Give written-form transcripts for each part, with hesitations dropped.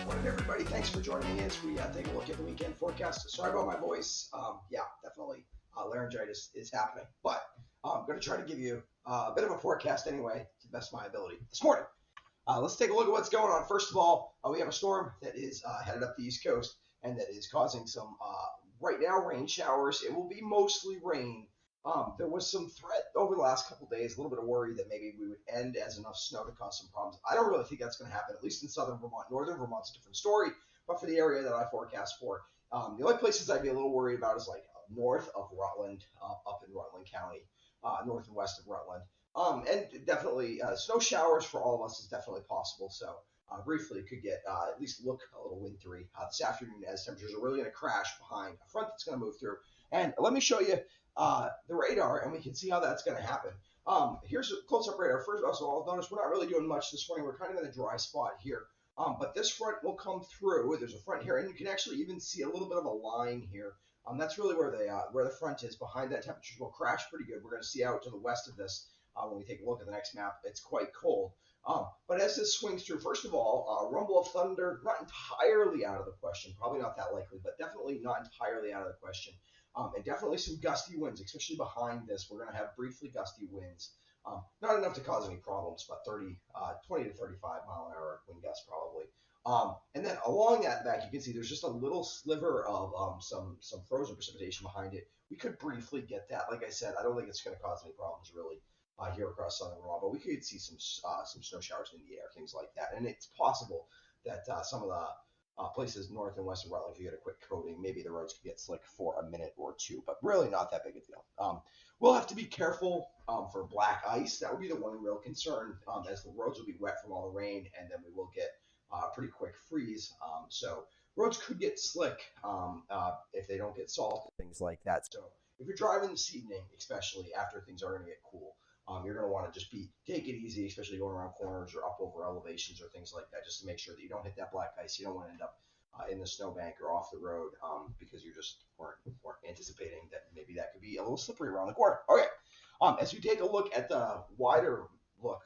Morning, everybody. Thanks for joining me as we take a look at the weekend forecast. Sorry about my voice. Yeah, definitely laryngitis is happening, but I'm going to try to give you a bit of a forecast anyway, to the best of my ability. This morning, let's take a look at what's going on. First of all, we have a storm that is headed up the East Coast and that is causing some, right now, rain showers. It will be mostly rain. There was some threat over the last couple of days, a little bit of worry that maybe we would end as enough snow to cause some problems. I don't really think that's going to happen, at least in southern Vermont. Northern Vermont's a different story, but for the area that I forecast for, the only places I'd be a little worried about is like north of Rutland, up in Rutland County, north and west of Rutland. And definitely snow showers for all of us is definitely possible. So briefly, could get at least look a little wintry this afternoon as temperatures are really going to crash behind a front that's going to move through. And let me show you the radar, and we can see how that's going to happen. Here's a close-up radar. First of all, notice we're not really doing much this morning. We're kind of in a dry spot here. But this front will come through. There's a front here, and you can actually even see a little bit of a line here. That's really where the front is. Behind that, temperatures will crash pretty good. We're going to see out to the west of this when we take a look at the next map. It's quite cold. But as this swings through, first of all, rumble of thunder, not entirely out of the question. Probably not that likely, but definitely not entirely out of the question. And definitely some gusty winds, especially behind this. We're going to have briefly gusty winds. Not enough to cause any problems, but 20 to 35 mile an hour wind gusts probably. And then along that back, you can see there's just a little sliver of some frozen precipitation behind it. We could briefly get that. Like I said, I don't think it's going to cause any problems really here across southern Vermont, but we could see some snow showers in the air, things like that. And it's possible that some of the places north and west of Rutland, if you get a quick coating, maybe the roads could get slick for a minute or two, but really not that big a deal. We'll have to be careful for black ice. That would be the one real concern, as the roads will be wet from all the rain, and then we will get a pretty quick freeze. So roads could get slick if they don't get salt, things like that. So if you're driving this evening, especially after things are going to get cool, you're going to want to just take it easy, especially going around corners or up over elevations or things like that, just to make sure that you don't hit that black ice. You don't want to end up in the snowbank or off the road because you just weren't anticipating that maybe that could be a little slippery around the corner. Okay, as we take a look at the wider look,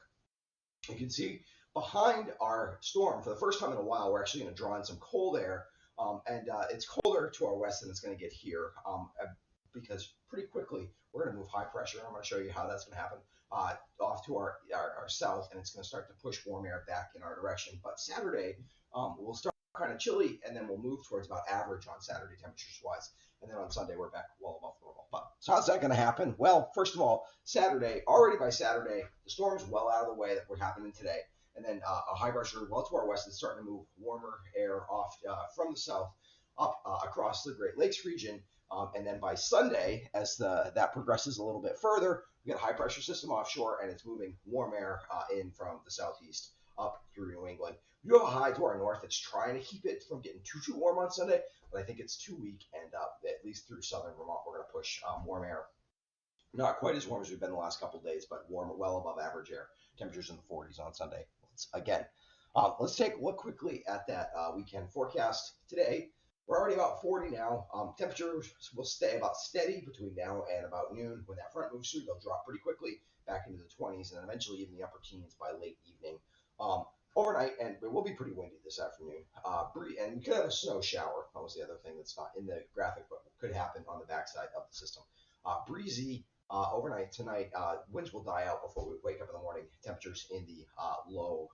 you can see behind our storm, for the first time in a while, we're actually going to draw in some cold air, and it's colder to our west than it's going to get here. Because pretty quickly we're going to move high pressure. I'm going to show you how that's going to happen off to our south, and it's going to start to push warm air back in our direction. But Saturday, we'll start kind of chilly, and then we'll move towards about average on Saturday temperatures-wise. And then on Sunday, we're back well above normal. But so how's that going to happen? Well, first of all, already by Saturday, the storm's well out of the way that we're happening today. And then a high pressure well to our west is starting to move warmer air off from the south up across the Great Lakes region. And then by Sunday, as that progresses a little bit further, we get a high pressure system offshore, and it's moving warm air in from the southeast up through New England. We do have a high to our north that's trying to keep it from getting too warm on Sunday, but I think it's too weak, and at least through southern Vermont, we're going to push warm air. Not quite as warm as we've been the last couple of days, but warm, well above average air. Temperatures in the 40s on Sunday. Let's take a look quickly at that weekend forecast today. We're already about 40 now. Temperatures will stay about steady between now and about noon. When that front moves through, they'll drop pretty quickly back into the 20s and then eventually even the upper teens by late evening. Overnight, and it will be pretty windy this afternoon. And we could have a snow shower. That was the other thing that's not in the graphic, but could happen on the backside of the system. Breezy overnight tonight. Winds will die out before we wake up in the morning. Temperatures in the low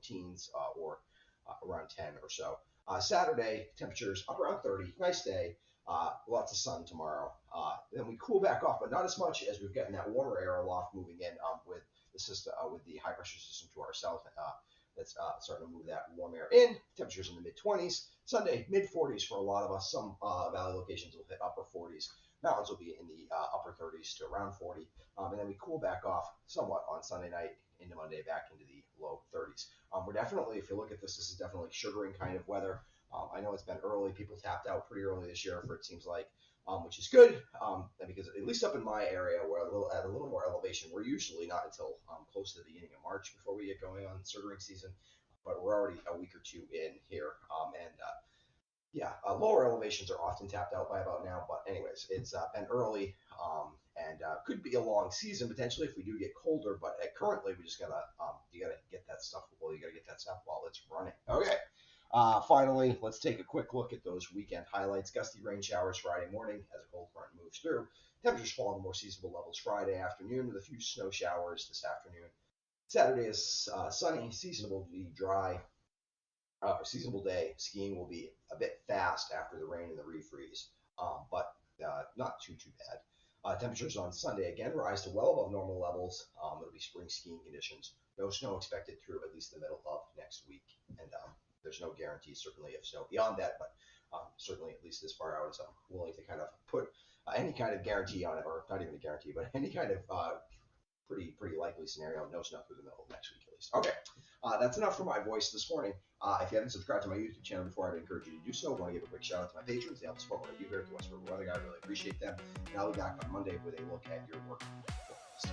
teens or around 10 or so. Saturday, temperatures up around 30. Nice day. Lots of sun tomorrow. Then we cool back off, but not as much as we've gotten that warmer air aloft moving in with the system, with the high pressure system to our south. That's starting to move that warm air in. Temperatures in the mid-20s. Sunday, mid-40s for a lot of us. Some valley locations will hit upper 40s. Mountains will be in the upper 30s to around 40. And then we cool back off somewhat on Sunday night into Monday, back into the low 30s. We're definitely, if you look at this is definitely sugaring kind of weather. I know it's been early. People tapped out pretty early this year, for it seems like, which is good, because at least up in my area, we're at a little more elevation. We're usually not until close to the beginning of March before we get going on sugaring season, but we're already a week or two in here, lower elevations are often tapped out by about now. But anyways, it's been early, and could be a long season potentially if we do get colder. But currently, we just gotta you gotta get that stuff. Well, you gotta get that stuff while it's running. Okay. Finally, let's take a quick look at those weekend highlights. Gusty rain showers Friday morning as a cold front moves through. Temperatures fall to more seasonable levels Friday afternoon with a few snow showers this afternoon. Saturday is sunny, seasonably dry. Seasonable day. Skiing will be a bit fast after the rain and the refreeze, but not too bad. Temperatures on Sunday again rise to well above normal levels. It'll be spring skiing conditions. No snow expected through at least the middle of next week, and there's no guarantee certainly of snow beyond that, but certainly at least as far out as I'm willing to kind of put any kind of guarantee on it, or not even a guarantee, but any kind of pretty likely scenario. No snow through the middle of next week at least. Okay, that's enough for my voice this morning. If you haven't subscribed to my YouTube channel before, I'd encourage you to do so. I want to give a quick shout out to my patrons. They help support what I do here at the West River Weather Guy. I really appreciate them. And I'll be back on Monday with a look at your work forecast.